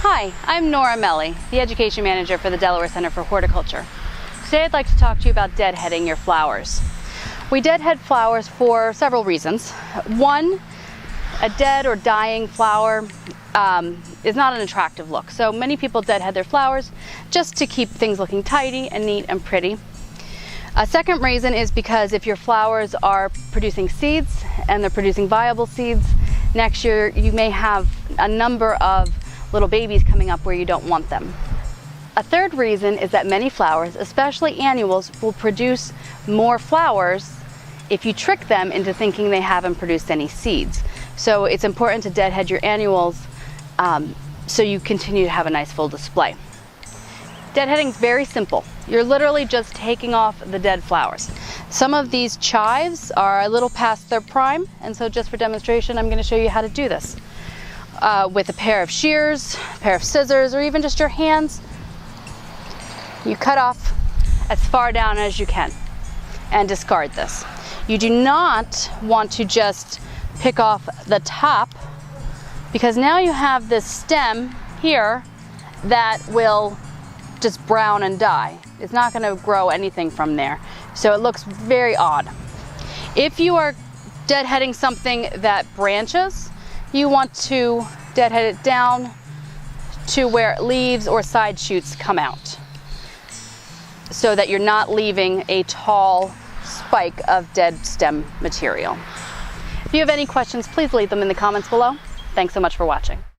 Hi, I'm Nora, the Education Manager for the Delaware Center for Horticulture. Today I'd like to talk to you about deadheading your flowers. We deadhead flowers for several reasons. One, a dead or dying flower is not an attractive look, so many people deadhead their flowers just to keep things looking tidy and neat and pretty. A second reason is because if your flowers are producing seeds and they're producing viable seeds, next year you may have a number of little babies coming up where you don't want them. A third reason is that many flowers, especially annuals, will produce more flowers if you trick them into thinking they haven't produced any seeds. So it's important to deadhead your annuals so you continue to have a nice full display. Deadheading is very simple. You're literally just taking off the dead flowers. Some of these chives are a little past their prime, and so just for demonstration, I'm going to show you how to do this. With a pair of shears, a pair of scissors, or even just your hands, you cut off as far down as you can and discard this. You do not want to just pick off the top, because now you have this stem here that will just brown and die. It's not going to grow anything from there, so it looks very odd. If you are deadheading something that branches, you want to deadhead it down to where leaves or side shoots come out, so that you're not leaving a tall spike of dead stem material. If you have any questions, please leave them in the comments below. Thanks so much for watching.